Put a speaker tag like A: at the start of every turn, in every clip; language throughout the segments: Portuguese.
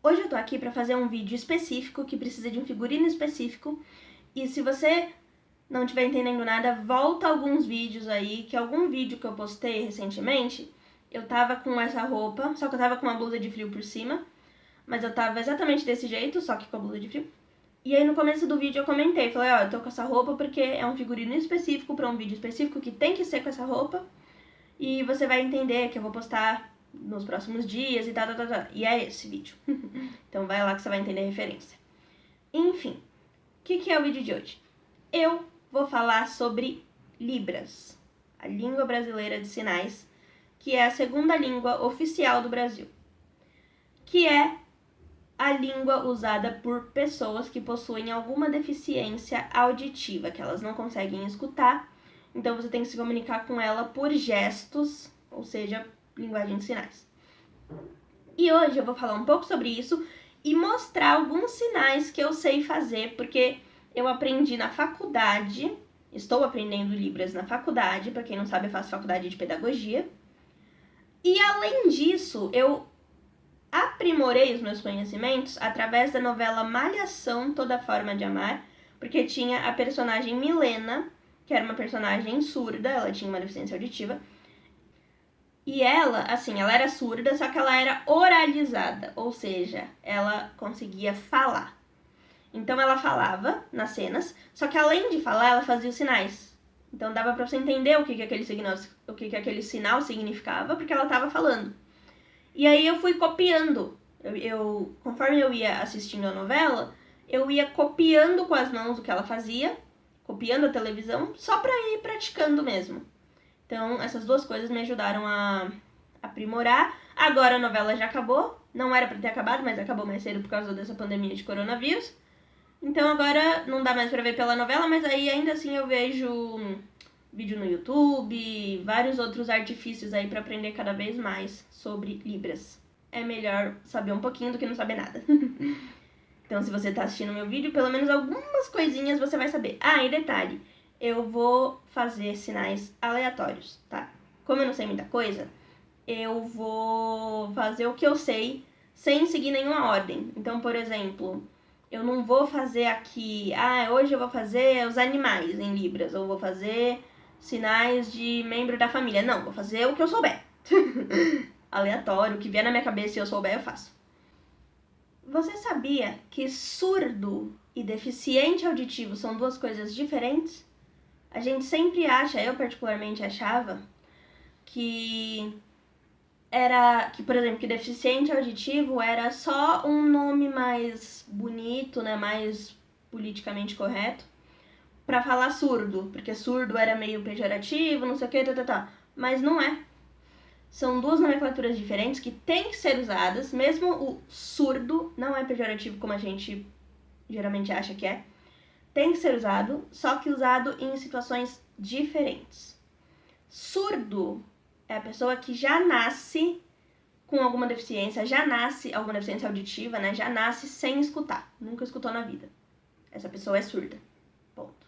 A: Hoje eu tô aqui pra fazer um vídeo específico que precisa de um figurino específico. E se você não estiver entendendo nada, volta alguns vídeos aí, que algum vídeo que eu postei recentemente, eu tava com essa roupa, só que eu tava com uma blusa de frio por cima, mas eu tava exatamente desse jeito, só que com a blusa de frio. E aí no começo do vídeo eu comentei, falei, ó, eu tô com essa roupa porque é um figurino específico pra um vídeo específico que tem que ser com essa roupa. E você vai entender que eu vou postar nos próximos dias e tal. E é esse vídeo. Então vai lá que você vai entender a referência. Enfim, o que é o vídeo de hoje? Eu vou falar sobre Libras, a língua brasileira de sinais, que é a segunda língua oficial do Brasil, que é a língua usada por pessoas que possuem alguma deficiência auditiva, que elas não conseguem escutar, então você tem que se comunicar com ela por gestos, ou seja, linguagem de sinais. E hoje eu vou falar um pouco sobre isso e mostrar alguns sinais que eu sei fazer, porque eu aprendi na faculdade, estou aprendendo Libras na faculdade, para quem não sabe, eu faço faculdade de pedagogia. E além disso, eu aprimorei os meus conhecimentos através da novela Malhação, Toda Forma de Amar, porque tinha a personagem Milena, que era uma personagem surda, ela tinha uma deficiência auditiva, e ela, assim, ela era surda, só que ela era oralizada, ou seja, ela conseguia falar. Então ela falava nas cenas, só que além de falar, ela fazia os sinais. Então dava pra você entender o que aquele sinal significava, porque ela tava falando. E aí eu fui copiando. Conforme eu ia assistindo a novela, eu ia copiando com as mãos o que ela fazia, copiando a televisão, só pra ir praticando mesmo. Então, essas duas coisas me ajudaram a aprimorar. Agora a novela já acabou. Não era pra ter acabado, mas acabou mais cedo por causa dessa pandemia de coronavírus. Então agora não dá mais pra ver pela novela, mas aí ainda assim eu vejo vídeo no YouTube, vários outros artifícios aí pra aprender cada vez mais sobre Libras. É melhor saber um pouquinho do que não saber nada. Então se você tá assistindo meu vídeo, pelo menos algumas coisinhas você vai saber. Ah, e detalhe, eu vou fazer sinais aleatórios, tá? Como eu não sei muita coisa, eu vou fazer o que eu sei sem seguir nenhuma ordem. Então, por exemplo, eu não vou fazer aqui, hoje eu vou fazer os animais em Libras, ou vou fazer sinais de membro da família. Não, vou fazer o que eu souber. Aleatório, o que vier na minha cabeça e eu souber, eu faço. Você sabia que surdo e deficiente auditivo são duas coisas diferentes? A gente sempre acha, eu particularmente achava, por exemplo, que deficiente auditivo era só um nome mais bonito, né, mais politicamente correto, pra falar surdo, porque surdo era meio pejorativo, não sei o que, mas não é. São duas nomenclaturas diferentes que têm que ser usadas, mesmo o surdo não é pejorativo como a gente geralmente acha que é, tem que ser usado, só que usado em situações diferentes. Surdo é a pessoa que já nasce com alguma deficiência, alguma deficiência auditiva, né? Já nasce sem escutar, nunca escutou na vida. Essa pessoa é surda. Ponto.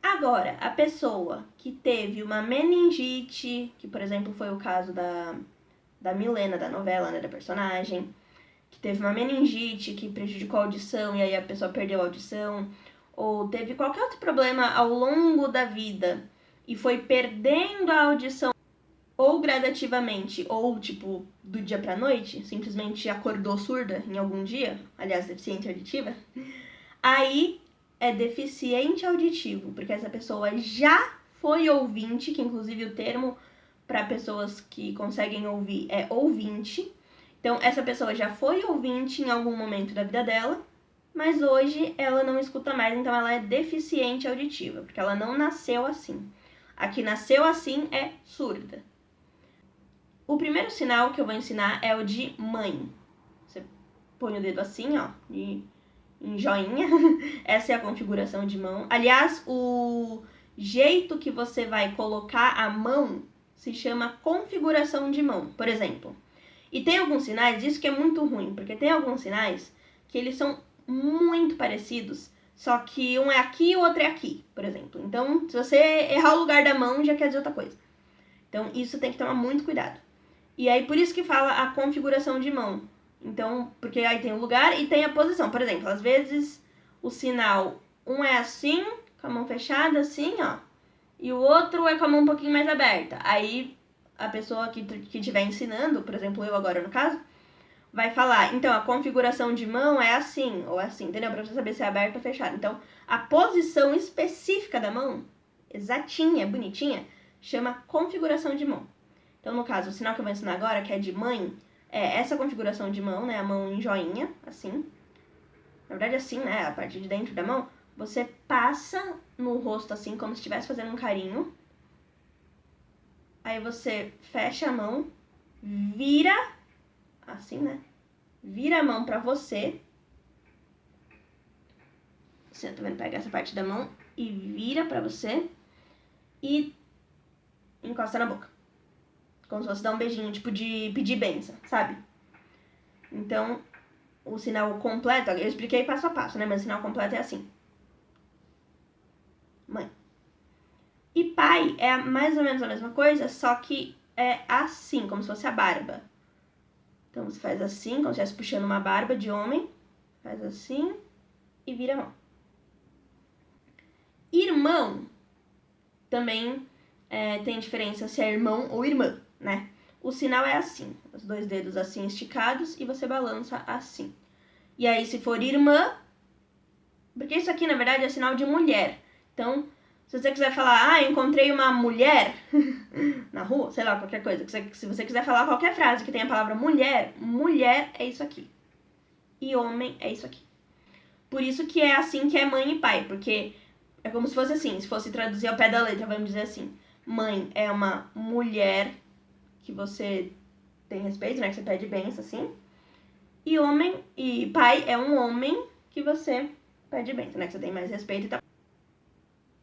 A: Agora, a pessoa que teve uma meningite, que por exemplo foi o caso da Milena, da novela, né, da personagem, que teve uma meningite que prejudicou a audição e aí a pessoa perdeu a audição, ou teve qualquer outro problema ao longo da vida e foi perdendo a audição ou gradativamente, ou tipo, do dia pra noite, simplesmente acordou surda em algum dia, aliás, deficiente auditiva, aí é deficiente auditivo, porque essa pessoa já foi ouvinte, que inclusive o termo para pessoas que conseguem ouvir é ouvinte. Então, essa pessoa já foi ouvinte em algum momento da vida dela, mas hoje ela não escuta mais, então ela é deficiente auditiva, porque ela não nasceu assim. A que nasceu assim é surda. O primeiro sinal que eu vou ensinar é o de mãe. Você põe o dedo assim, ó, em joinha. Essa é a configuração de mão. Aliás, o jeito que você vai colocar a mão se chama configuração de mão, por exemplo. E tem alguns sinais, isso que é muito ruim, porque tem alguns sinais que eles são muito parecidos, só que um é aqui e o outro é aqui, por exemplo. Então, se você errar o lugar da mão, já quer dizer outra coisa. Então, isso tem que tomar muito cuidado. E aí, por isso que fala a configuração de mão. Então, porque aí tem o lugar e tem a posição. Por exemplo, às vezes o sinal, um é assim, com a mão fechada, assim, ó. E o outro é com a mão um pouquinho mais aberta. Aí a pessoa que estiver ensinando, por exemplo, eu agora no caso, vai falar, então, a configuração de mão é assim, ou assim, entendeu? Pra você saber se é aberto ou fechado. Então, a posição específica da mão, exatinha, bonitinha, chama configuração de mão. Então, no caso, o sinal que eu vou ensinar agora, que é de mãe, é essa configuração de mão, né? A mão em joinha, assim. Na verdade, assim, né? A parte de dentro da mão. Você passa no rosto, assim, como se estivesse fazendo um carinho. Aí você fecha a mão, vira, assim, né? Vira a mão pra você. Você tá vendo? Pega essa parte da mão e vira pra você. E encosta na boca. Como se fosse dar um beijinho, tipo de pedir benção, sabe? Então, o sinal completo, eu expliquei passo a passo, né? Mas o sinal completo é assim. Mãe. E pai é mais ou menos a mesma coisa, só que é assim, como se fosse a barba. Então, você faz assim, como se estivesse puxando uma barba de homem. Faz assim e vira a mão. Irmão também tem diferença se é irmão ou irmã, né? O sinal é assim, os dois dedos assim esticados e você balança assim. E aí, se for irmã, porque isso aqui, na verdade, é sinal de mulher. Então, se você quiser falar, encontrei uma mulher na rua, sei lá, qualquer coisa. Se você quiser falar qualquer frase que tenha a palavra mulher, mulher é isso aqui. E homem é isso aqui. Por isso que é assim que é mãe e pai, porque é como se fosse assim, se fosse traduzir ao pé da letra, vamos dizer assim. Mãe é uma mulher que você tem respeito, né, que você pede bênção, assim. E pai é um homem que você pede bênção, né, que você tem mais respeito e tal.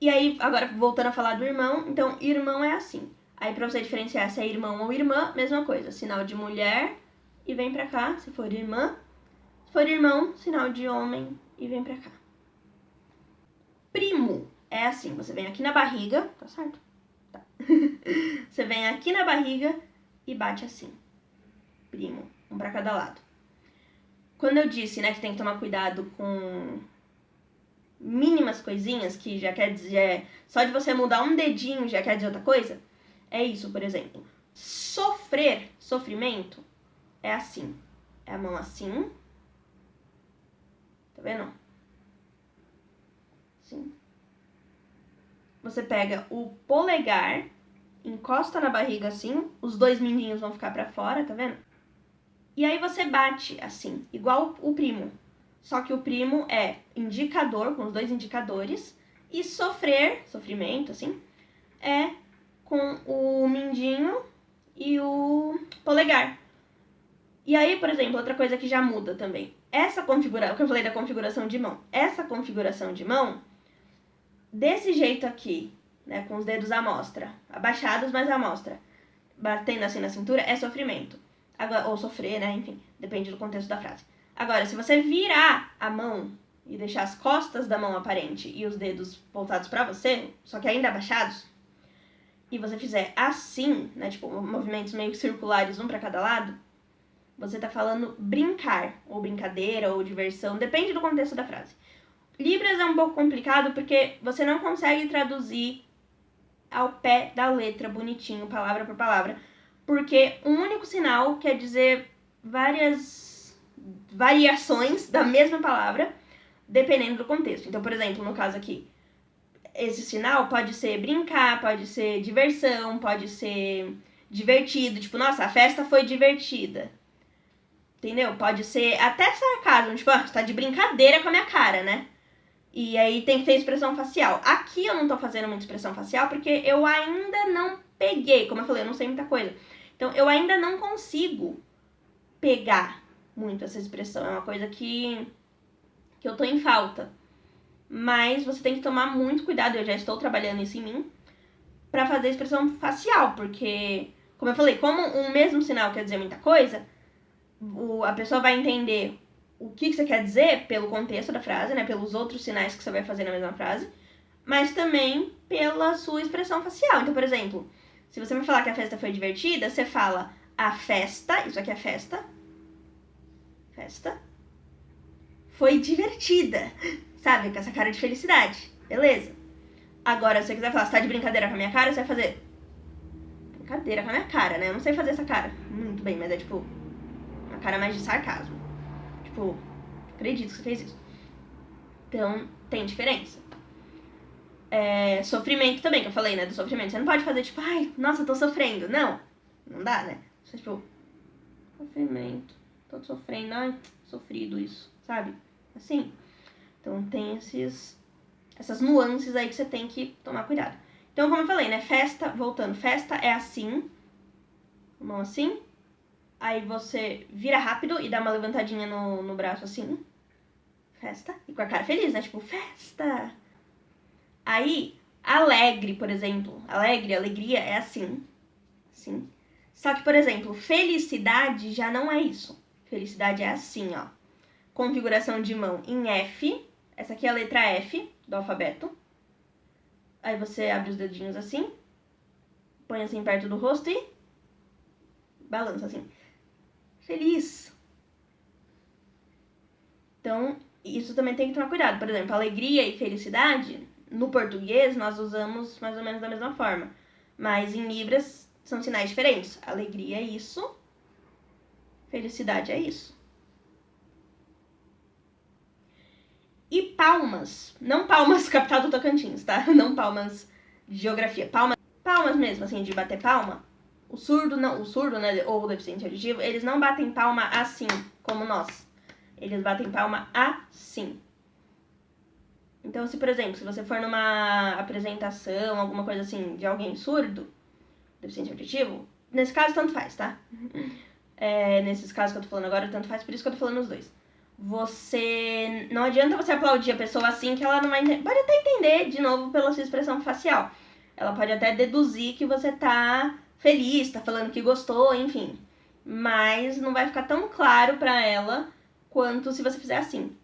A: E aí, agora voltando a falar do irmão, então irmão é assim. Aí pra você diferenciar se é irmão ou irmã, mesma coisa, sinal de mulher e vem pra cá, se for irmã. Se for irmão, sinal de homem e vem pra cá. Primo é assim, você vem aqui na barriga, tá certo? Tá. Você vem aqui na barriga e bate assim. Primo, um pra cada lado. Quando eu disse, né, que tem que tomar cuidado com mínimas coisinhas, que já quer dizer, só de você mudar um dedinho já quer dizer outra coisa, é isso, por exemplo. Sofrer, sofrimento, é assim. É a mão assim. Tá vendo? Assim. Você pega o polegar, encosta na barriga assim, os dois mindinhos vão ficar pra fora, tá vendo? E aí você bate assim, igual o primo. Só que o primo é indicador, com os dois indicadores, e sofrer, sofrimento, assim, é com o mindinho e o polegar. E aí, por exemplo, outra coisa que já muda também. Essa configuração, o que eu falei da configuração de mão. Essa configuração de mão, desse jeito aqui, né, com os dedos à mostra, abaixados, mas à mostra, batendo assim na cintura, é sofrimento. Agora, ou sofrer, né, enfim, depende do contexto da frase. Agora, se você virar a mão e deixar as costas da mão aparente e os dedos voltados pra você, só que ainda abaixados, e você fizer assim, né, tipo, movimentos meio circulares, um pra cada lado, você tá falando brincar, ou brincadeira, ou diversão, depende do contexto da frase. Libras é um pouco complicado porque você não consegue traduzir ao pé da letra, bonitinho, palavra por palavra, porque um único sinal quer dizer várias variações da mesma palavra, dependendo do contexto. Então, por exemplo, no caso aqui, esse sinal pode ser brincar, pode ser diversão, pode ser divertido, tipo, nossa, a festa foi divertida. Entendeu? Pode ser até sarcasmo, tipo, você tá de brincadeira com a minha cara, né? E aí tem que ter expressão facial. Aqui eu não tô fazendo muita expressão facial porque eu ainda não peguei, como eu falei, eu não sei muita coisa. Então, eu ainda não consigo pegar muito essa expressão. É uma coisa que eu tô em falta. Mas você tem que tomar muito cuidado, eu já estou trabalhando isso em mim, pra fazer expressão facial, porque, como eu falei, como um mesmo sinal quer dizer muita coisa, a pessoa vai entender o que você quer dizer pelo contexto da frase, né, pelos outros sinais que você vai fazer na mesma frase, mas também pela sua expressão facial. Então, por exemplo, se você vai falar que a festa foi divertida, você fala a festa, isso aqui é festa, Festa. Foi divertida, sabe? Com essa cara de felicidade. Beleza. Agora, se você quiser falar, você tá de brincadeira com a minha cara, você vai fazer... Brincadeira com a minha cara, né? Eu não sei fazer essa cara muito bem, mas é tipo... uma cara mais de sarcasmo. Tipo, acredito que você fez isso. Então, tem diferença. Sofrimento também, que eu falei, né? Do sofrimento. Você não pode fazer tipo, ai, nossa, eu tô sofrendo. Não. Não dá, né? Você tipo... Sofrimento. Tô sofrendo. Ai, sofrido isso. Sabe? Assim. Então, tem essas nuances aí que você tem que tomar cuidado. Então, como eu falei, né? Festa, voltando. Festa é assim. Mão assim. Aí você vira rápido e dá uma levantadinha no braço assim. Festa. E com a cara feliz, né? Tipo, festa. Aí, alegre, por exemplo. Alegria é assim. Assim. Só que, por exemplo, felicidade já não é isso. Felicidade é assim, ó. Configuração de mão em F. Essa aqui é a letra F do alfabeto. Aí você abre os dedinhos assim. Põe assim perto do rosto e balança assim. Feliz. Então, isso também tem que tomar cuidado. Por exemplo, alegria e felicidade, no português, nós usamos mais ou menos da mesma forma. Mas em Libras são sinais diferentes. Alegria é isso. Felicidade é isso. E palmas. Não palmas capital do Tocantins, tá? Não palmas de geografia. Palmas mesmo, assim, de bater palma. O surdo, né, ou o deficiente auditivo, eles não batem palma assim, como nós. Eles batem palma assim. Então, se, por exemplo, se você for numa apresentação, alguma coisa assim, de alguém surdo, deficiente auditivo, nesse caso, tanto faz, tá? Nesses casos que eu tô falando agora, tanto faz, por isso que eu tô falando os dois. Não adianta você aplaudir a pessoa assim, que ela não vai entender. Pode até entender, de novo, pela sua expressão facial. Ela pode até deduzir que você tá feliz, tá falando que gostou, enfim. Mas não vai ficar tão claro pra ela quanto se você fizer assim.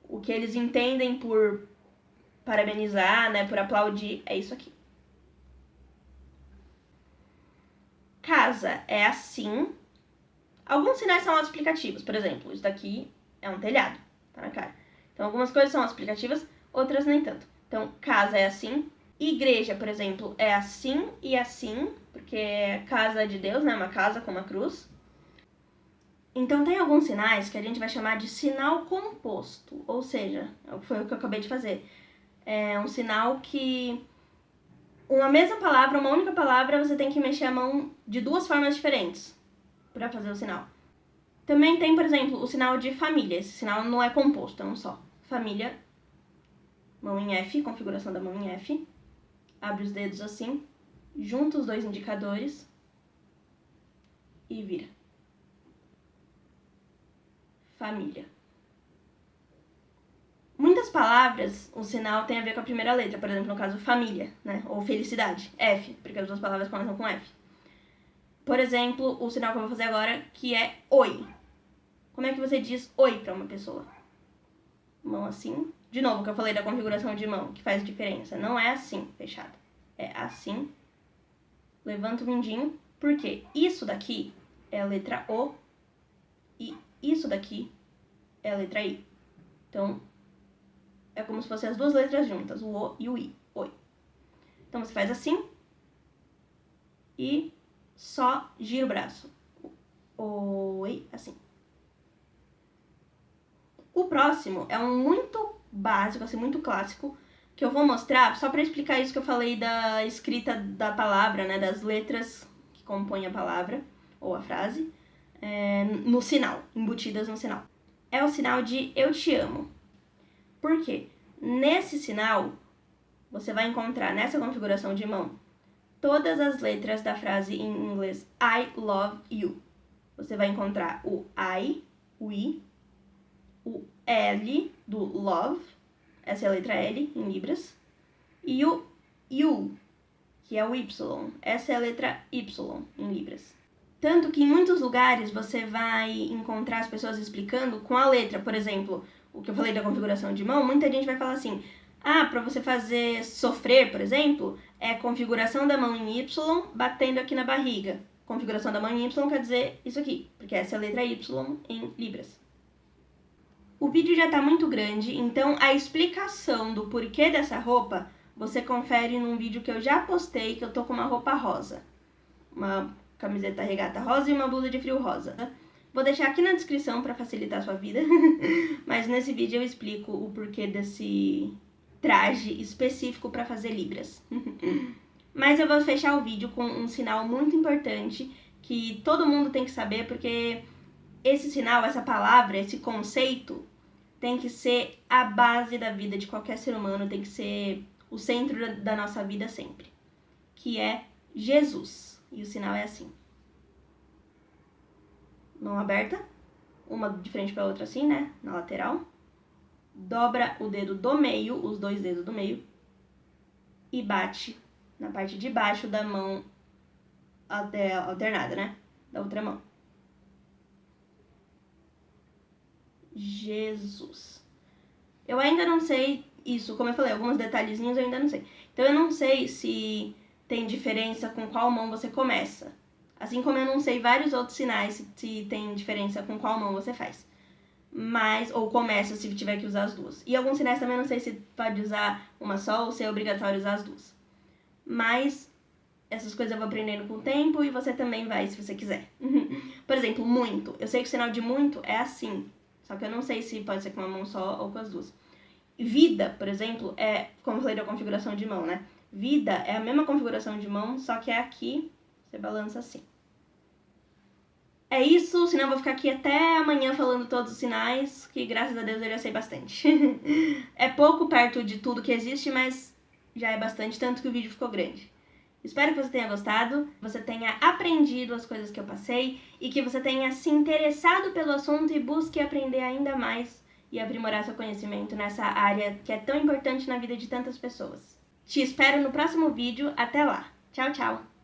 A: O que eles entendem por parabenizar, né, por aplaudir, é isso aqui. Casa é assim. Alguns sinais são explicativos. Por exemplo, isso daqui é um telhado, tá na cara. Então, algumas coisas são explicativas, outras nem tanto. Então, casa é assim. Igreja, por exemplo, é assim e assim, porque é casa de Deus, né? Uma casa com uma cruz. Então, tem alguns sinais que a gente vai chamar de sinal composto, ou seja, foi o que eu acabei de fazer. É um sinal que uma mesma palavra, uma única palavra, você tem que mexer a mão de duas formas diferentes para fazer o sinal. Também tem, por exemplo, o sinal de família. Esse sinal não é composto, é um só. Família, mão em F, configuração da mão em F. Abre os dedos assim, junta os dois indicadores e vira. Família. Muitas palavras, o sinal tem a ver com a primeira letra. Por exemplo, no caso, família, né? Ou felicidade, F, porque as duas palavras começam com F. Por exemplo, o sinal que eu vou fazer agora, que é oi. Como é que você diz oi pra uma pessoa? Mão assim. De novo, que eu falei da configuração de mão, que faz diferença. Não é assim, fechada. É assim. Levanta o mindinho. Porque isso daqui é a letra O. E isso daqui é a letra I. Então, é como se fossem as duas letras juntas. O O e o I. Oi. Então, você faz assim. E só gira o braço. Oi, assim. O próximo é um muito básico, assim, muito clássico, que eu vou mostrar só para explicar isso que eu falei da escrita da palavra, né, das letras que compõem a palavra ou a frase, no sinal, embutidas no sinal. É o sinal de eu te amo. Por quê? Nesse sinal, você vai encontrar, nessa configuração de mão, todas as letras da frase em inglês I love you. Você vai encontrar o I, o I, o L do love, essa é a letra L em Libras, e o U, que é o Y, essa é a letra Y em Libras. Tanto que em muitos lugares você vai encontrar as pessoas explicando com a letra, por exemplo, o que eu falei da configuração de mão, muita gente vai falar assim, para você fazer sofrer, por exemplo, é configuração da mão em Y batendo aqui na barriga. Configuração da mão em Y quer dizer isso aqui, porque essa é a letra Y em Libras. O vídeo já tá muito grande, então a explicação do porquê dessa roupa você confere num vídeo que eu já postei, que eu tô com uma roupa rosa. Uma camiseta regata rosa e uma blusa de frio rosa. Vou deixar aqui na descrição para facilitar a sua vida, mas nesse vídeo eu explico o porquê desse traje específico para fazer libras. Mas eu vou fechar o vídeo com um sinal muito importante que todo mundo tem que saber, porque esse sinal, essa palavra, esse conceito tem que ser a base da vida de qualquer ser humano, tem que ser o centro da nossa vida sempre, que é Jesus. E o sinal é assim. Mão aberta, uma de frente para a outra assim, né, na lateral. Dobra o dedo do meio, os dois dedos do meio, e bate na parte de baixo da mão alternada, né, da outra mão. Jesus. Eu ainda não sei isso, como eu falei, alguns detalhezinhos eu ainda não sei. Então eu não sei se tem diferença com qual mão você começa. Assim como eu não sei vários outros sinais se tem diferença com qual mão você faz. Mas, ou começa se tiver que usar as duas. E alguns sinais também não sei se pode usar uma só ou se é obrigatório usar as duas. Mas essas coisas eu vou aprendendo com o tempo e você também vai, se você quiser. Por exemplo, muito. Eu sei que o sinal de muito é assim. Só que eu não sei se pode ser com uma mão só ou com as duas. Vida, por exemplo, é, como eu falei da configuração de mão, né? Vida é a mesma configuração de mão, só que é aqui, você balança assim. É isso, senão eu vou ficar aqui até amanhã falando todos os sinais, que graças a Deus eu já sei bastante. É pouco perto de tudo que existe, mas já é bastante, tanto que o vídeo ficou grande. Espero que você tenha gostado, você tenha aprendido as coisas que eu passei e que você tenha se interessado pelo assunto e busque aprender ainda mais e aprimorar seu conhecimento nessa área que é tão importante na vida de tantas pessoas. Te espero no próximo vídeo, até lá. Tchau, tchau!